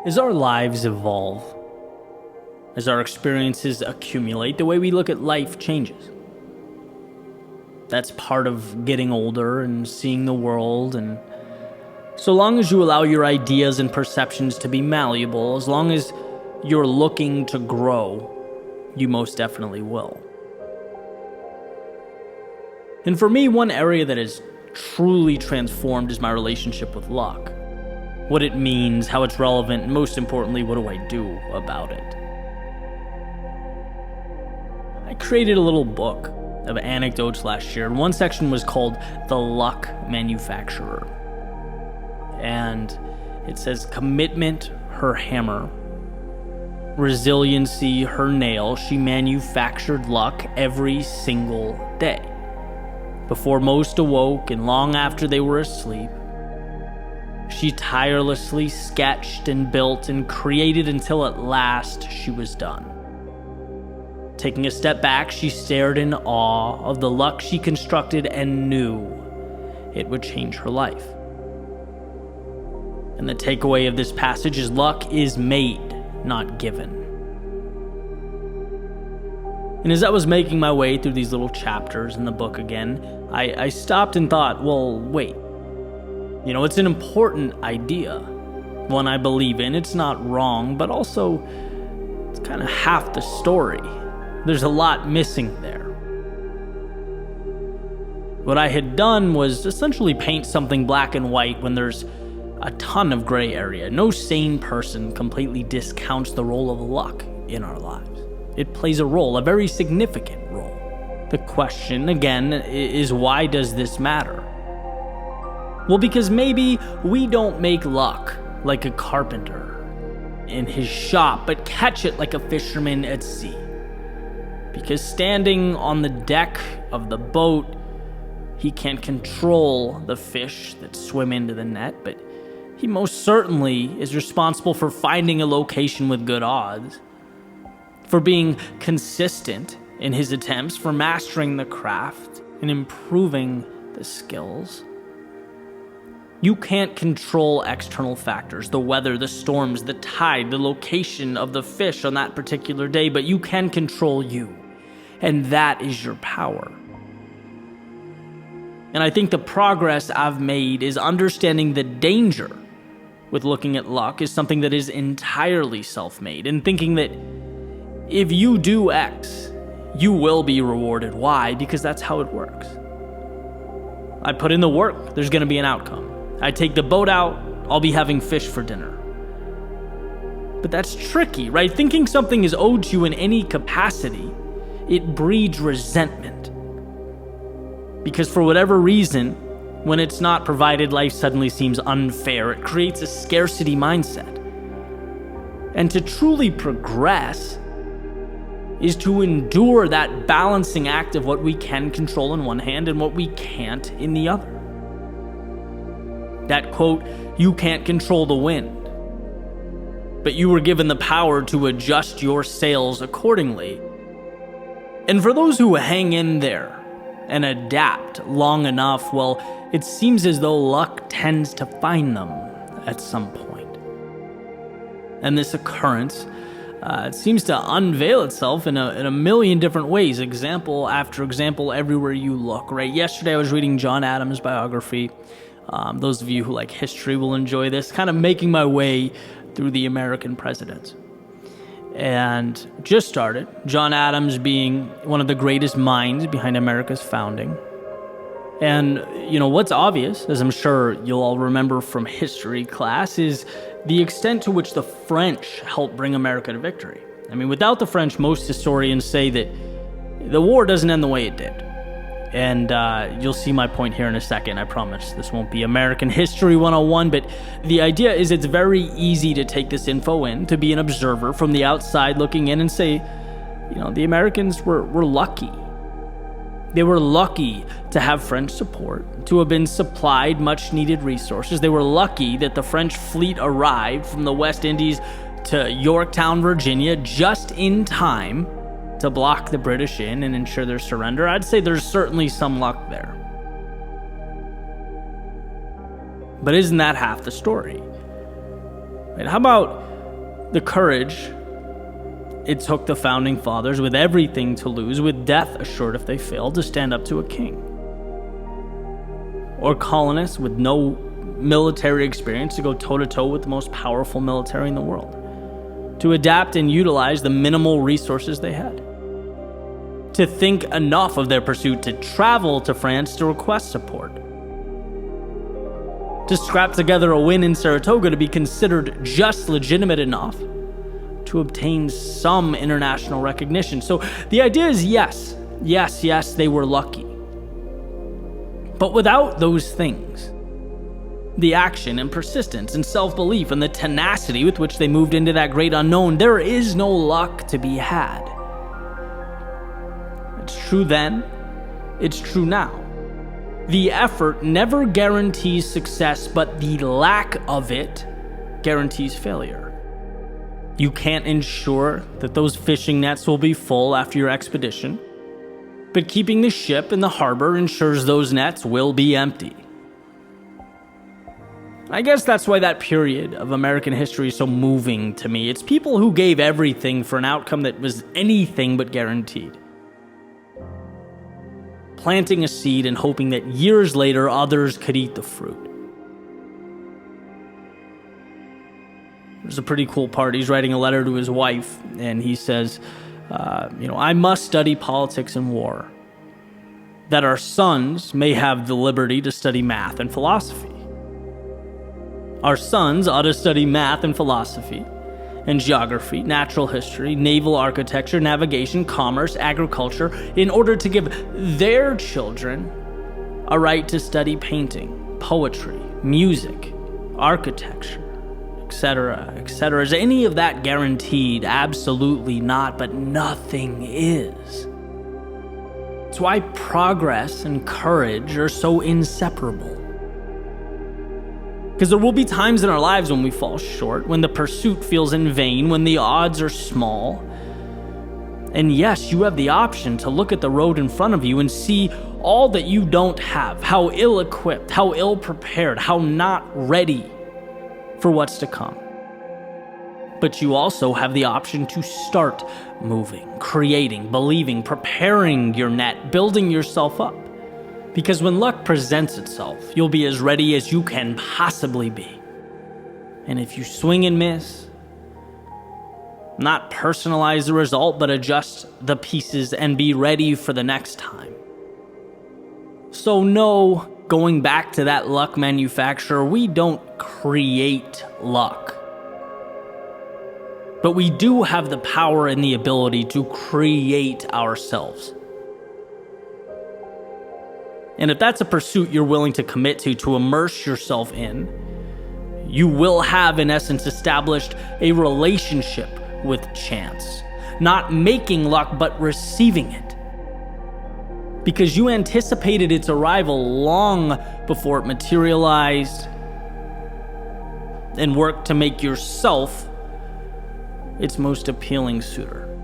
As our lives evolve, as our experiences accumulate, the way we look at life changes. That's part of getting older and seeing the world, and so long as you allow your ideas and perceptions to be malleable, as long as you're looking to grow, you most definitely will. And for me, one area that has truly transformed is my relationship with luck. What it means, how it's relevant, and most importantly, what do I do about it? I created a little book of anecdotes last year, and one section was called The Luck Manufacturer. And it says, commitment, her hammer. Resiliency, her nail. She manufactured luck every single day. Before most awoke and long after they were asleep, she tirelessly sketched and built and created until at last she was done. Taking a step back, she stared in awe of the luck she constructed and knew it would change her life. And the takeaway of this passage is luck is made, not given. And as I was making my way through these little chapters in the book again, I stopped and thought, well, wait. It's an important idea, one I believe in. It's not wrong, but also it's kind of half the story. There's a lot missing there. What I had done was essentially paint something black and white when there's a ton of gray area. No sane person completely discounts the role of luck in our lives. It plays a role, a very significant role. The question, again, is why does this matter? Well, because maybe we don't make luck like a carpenter in his shop, but catch it like a fisherman at sea. Because standing on the deck of the boat, he can't control the fish that swim into the net, but he most certainly is responsible for finding a location with good odds, for being consistent in his attempts, for mastering the craft and improving the skills. You can't control external factors, the weather, the storms, the tide, the location of the fish on that particular day, but you can control you, and that is your power. And I think the progress I've made is understanding the danger with looking at luck is something that is entirely self-made, and thinking that if you do X, you will be rewarded Y, because that's how it works. I put in the work, there's going to be an outcome. I take the boat out, I'll be having fish for dinner. But that's tricky, right? Thinking something is owed to you in any capacity, it breeds resentment. Because for whatever reason, when it's not provided, life suddenly seems unfair. It creates a scarcity mindset. And to truly progress is to endure that balancing act of what we can control in one hand and what we can't in the other. That quote, you can't control the wind, but you were given the power to adjust your sails accordingly. And for those who hang in there and adapt long enough, well, it seems as though luck tends to find them at some point. And this occurrence it seems to unveil itself in a million different ways, example after example everywhere you look, right? Yesterday I was reading John Adams' biography. Those of you who like history will enjoy this, kind of making my way through the American presidents. And just started, John Adams being one of the greatest minds behind America's founding. And, what's obvious, as I'm sure you'll all remember from history class, is the extent to which the French helped bring America to victory. I mean, without the French, most historians say that the war doesn't end the way it did. And you'll see my point here in a second, I promise. This won't be American History 101, but the idea is it's very easy to take this info in, to be an observer from the outside looking in and say, the Americans were lucky. They were lucky to have French support, to have been supplied much-needed resources. They were lucky that the French fleet arrived from the West Indies to Yorktown, Virginia, just in time to block the British in and ensure their surrender. I'd say there's certainly some luck there. But isn't that half the story? Right? How about The courage it took the founding fathers, with everything to lose, with death assured if they failed, to stand up to a king. Or colonists with no military experience to go toe-to-toe with the most powerful military in the world, to adapt and utilize the minimal resources they had, to think enough of their pursuit to travel to France to request support, to scrap together a win in Saratoga to be considered just legitimate enough to obtain some international recognition. So the idea is yes, they were lucky. But without those things, the action and persistence and self-belief and the tenacity with which they moved into that great unknown, there is no luck to be had. It's true then, it's true now. The effort never guarantees success, but the lack of it guarantees failure. You can't ensure that those fishing nets will be full after your expedition, but keeping the ship in the harbor ensures those nets will be empty. I guess that's why that period of American history is so moving to me. It's people who gave everything for an outcome that was anything but guaranteed. Planting a seed and hoping that years later others could eat the fruit. There's a pretty cool part. He's writing a letter to his wife, and he says, I must study politics and war, that our sons may have the liberty to study math and philosophy. Our sons ought to study math and philosophy, and geography, natural history, naval architecture, navigation, commerce, agriculture, in order to give their children a right to study painting, poetry, music, architecture, etc., etc. Is any of that guaranteed? Absolutely not, but nothing is. It's why progress and courage are so inseparable. Because there will be times in our lives when we fall short, when the pursuit feels in vain, when the odds are small. And yes, you have the option to look at the road in front of you and see all that you don't have, how ill-equipped, how ill-prepared, how not ready for what's to come. But you also have the option to start moving, creating, believing, preparing your net, building yourself up. Because when luck presents itself, you'll be as ready as you can possibly be. And if you swing and miss, not personalize the result, but adjust the pieces and be ready for the next time. So no, going back to that luck manufacturer, we don't create luck. But we do have the power and the ability to create ourselves. And if that's a pursuit you're willing to commit to immerse yourself in, you will have, in essence, established a relationship with chance. Not making luck, but receiving it. Because you anticipated its arrival long before it materialized and worked to make yourself its most appealing suitor.